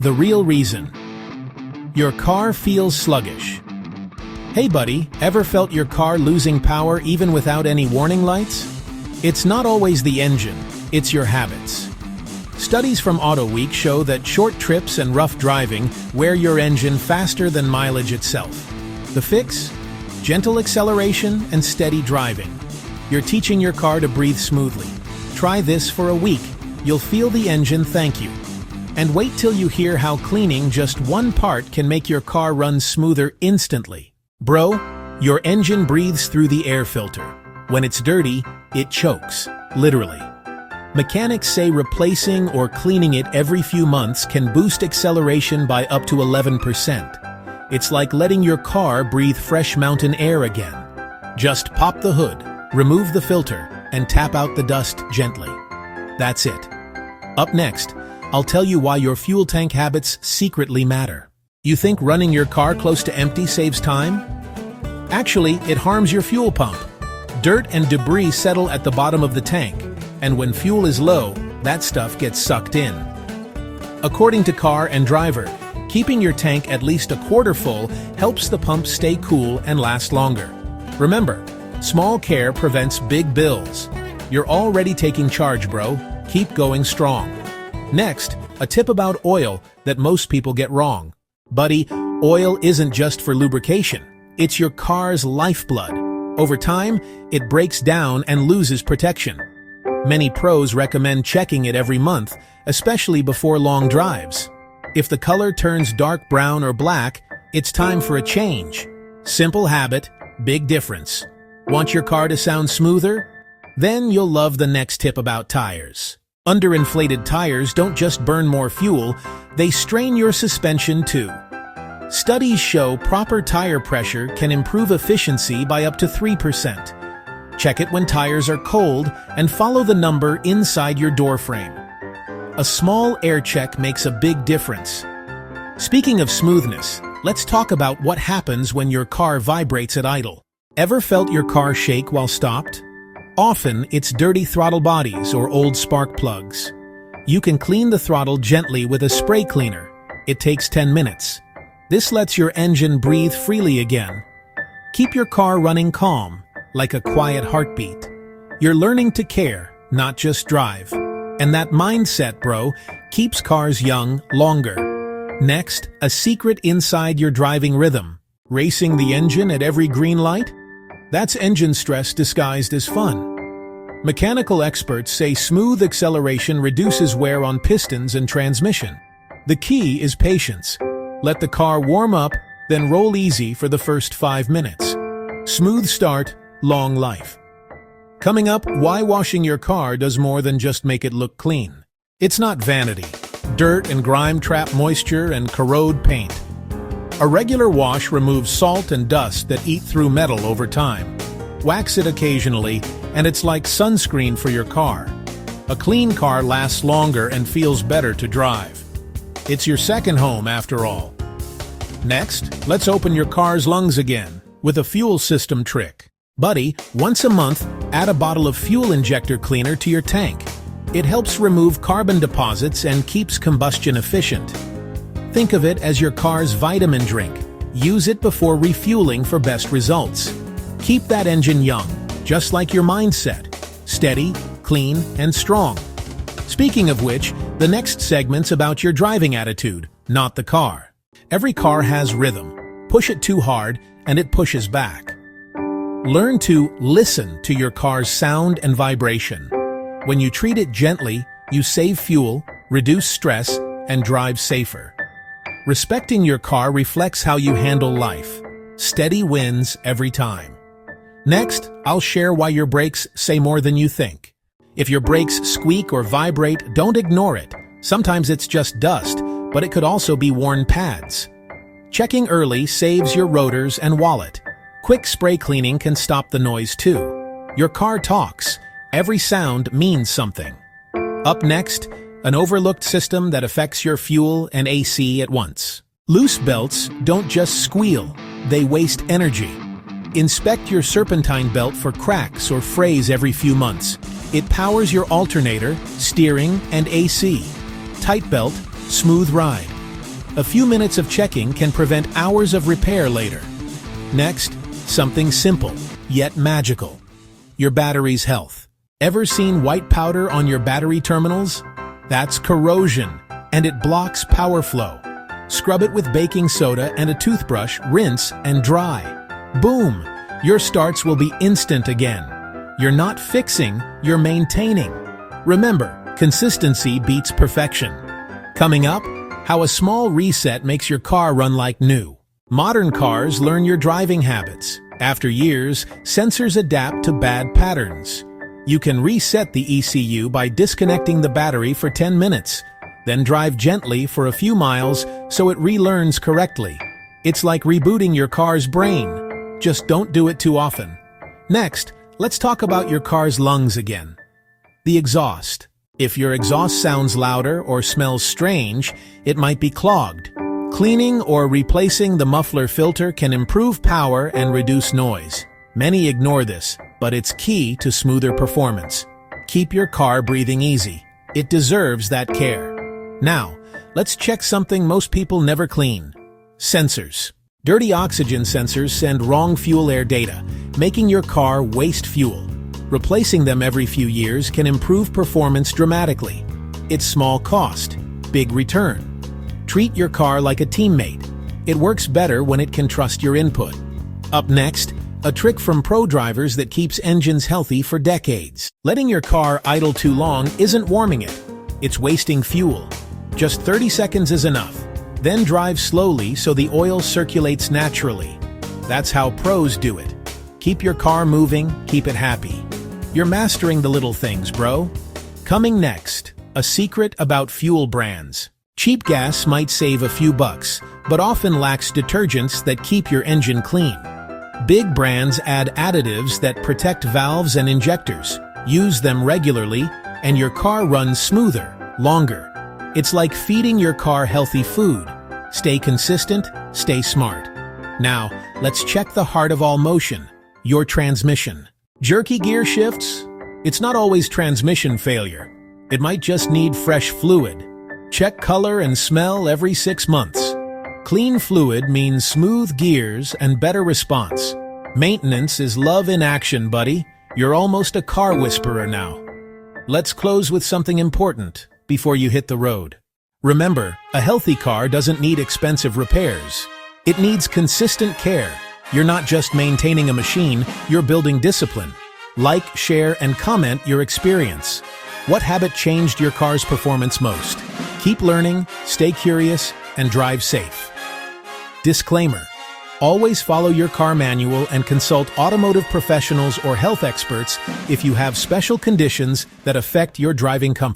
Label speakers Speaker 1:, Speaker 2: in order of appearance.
Speaker 1: The real reason. Your car feels sluggish. Hey buddy, ever felt your car losing power even without any warning lights? It's not always the engine, it's your habits. Studies from Auto Week show that short trips and rough driving wear your engine faster than mileage itself. The fix? Gentle acceleration and steady driving. You're teaching your car to breathe smoothly. Try this for a week. You'll feel the engine thank you. And wait till you hear how cleaning just one part can make your car run smoother instantly. Bro, your engine breathes through the air filter. When it's dirty, it chokes, literally. Mechanics say replacing or cleaning it every few months can boost acceleration by up to 11%. It's like letting your car breathe fresh mountain air again. Just pop the hood, remove the filter, and tap out the dust gently. That's it. Up next, I'll tell you why your fuel tank habits secretly matter. You think running your car close to empty saves time? Actually, it harms your fuel pump. Dirt and debris settle at the bottom of the tank, and when fuel is low, that stuff gets sucked in. According to Car and Driver, keeping your tank at least a quarter full helps the pump stay cool and last longer. Remember, small care prevents big bills. You're already taking charge, bro. Keep going strong. Next, a tip about oil that most people get wrong. Buddy, oil isn't just for lubrication. It's your car's lifeblood. Over time, it breaks down and loses protection. Many pros recommend checking it every month, especially before long drives. If the color turns dark brown or black, it's time for a change. Simple habit, big difference. Want your car to sound smoother? Then you'll love the next tip about tires. Underinflated tires don't just burn more fuel, they strain your suspension too. Studies show proper tire pressure can improve efficiency by up to 3%. Check it when tires are cold and follow the number inside your door frame. A small air check makes a big difference. Speaking of smoothness, let's talk about what happens when your car vibrates at idle. Ever felt your car shake while stopped? Often, it's dirty throttle bodies or old spark plugs. You can clean the throttle gently with a spray cleaner. It takes 10 minutes. This lets your engine breathe freely again. Keep your car running calm, like a quiet heartbeat. You're learning to care, not just drive. And that mindset, bro, keeps cars young longer. Next, a secret inside your driving rhythm. Racing the engine at every green light? That's engine stress disguised as fun. Mechanical experts say smooth acceleration reduces wear on pistons and transmission. The key is patience. Let the car warm up, then roll easy for the first 5 minutes. Smooth start, long life. Coming up, why washing your car does more than just make it look clean. It's not vanity. Dirt and grime trap moisture and corrode paint. A regular wash removes salt and dust that eat through metal over time. Wax it occasionally, and it's like sunscreen for your car. A clean car lasts longer and feels better to drive. It's your second home after all. Next, let's open your car's lungs again with a fuel system trick. Buddy, once a month, add a bottle of fuel injector cleaner to your tank. It helps remove carbon deposits and keeps combustion efficient. Think of it as your car's vitamin drink. Use it before refueling for best results. Keep that engine young, just like your mindset. Steady, clean, and strong. Speaking of which, the next segment's about your driving attitude, not the car. Every car has rhythm. Push it too hard, and it pushes back. Learn to listen to your car's sound and vibration. When you treat it gently, you save fuel, reduce stress, and drive safer. Respecting your car reflects how you handle life. Steady wins every time. Next, I'll share why your brakes say more than you think. If your brakes squeak or vibrate, don't ignore it. Sometimes it's just dust, but it could also be worn pads. Checking early saves your rotors and wallet. Quick spray cleaning can stop the noise too. Your car talks. Every sound means something. Up next, an overlooked system that affects your fuel and AC at once. Loose belts don't just squeal, they waste energy. Inspect your serpentine belt for cracks or frays every few months. It powers your alternator, steering, and AC. Tight belt, smooth ride. A few minutes of checking can prevent hours of repair later. Next, something simple, yet magical. Your battery's health. Ever seen white powder on your battery terminals? That's corrosion, and it blocks power flow. Scrub it with baking soda and a toothbrush, rinse and dry. Boom! Your starts will be instant again. You're not fixing, you're maintaining. Remember, consistency beats perfection. Coming up, how a small reset makes your car run like new. Modern cars learn your driving habits. After years, sensors adapt to bad patterns. You can reset the ECU by disconnecting the battery for 10 minutes, then drive gently for a few miles so it relearns correctly. It's like rebooting your car's brain. Just don't do it too often. Next, let's talk about your car's lungs again. The exhaust. If your exhaust sounds louder or smells strange, it might be clogged. Cleaning or replacing the muffler filter can improve power and reduce noise. Many ignore this, but it's key to smoother performance. Keep your car breathing easy. It deserves that care. Now, let's check something most people never clean. Sensors. Dirty oxygen sensors send wrong fuel air data, making your car waste fuel. Replacing them every few years can improve performance dramatically. It's small cost, big return. Treat your car like a teammate. It works better when it can trust your input. Up next, a trick from pro drivers that keeps engines healthy for decades. Letting your car idle too long isn't warming it. It's wasting fuel. Just 30 seconds is enough. Then drive slowly so the oil circulates naturally. That's how pros do it. Keep your car moving, keep it happy. You're mastering the little things, bro. Coming next, a secret about fuel brands. Cheap gas might save a few bucks, but often lacks detergents that keep your engine clean. Big brands add additives that protect valves and injectors. Use them regularly, and your car runs smoother, longer. It's like feeding your car healthy food. Stay consistent, stay smart. Now, let's check the heart of all motion, your transmission. Jerky gear shifts? It's not always transmission failure. It might just need fresh fluid. Check color and smell every 6 months. Clean fluid means smooth gears and better response. Maintenance is love in action, buddy. You're almost a car whisperer now. Let's close with something important before you hit the road. Remember, a healthy car doesn't need expensive repairs. It needs consistent care. You're not just maintaining a machine, you're building discipline. Like, share, and comment your experience. What habit changed your car's performance most? Keep learning, stay curious, and drive safe. Disclaimer: always follow your car manual and consult automotive professionals or health experts if you have special conditions that affect your driving comfort.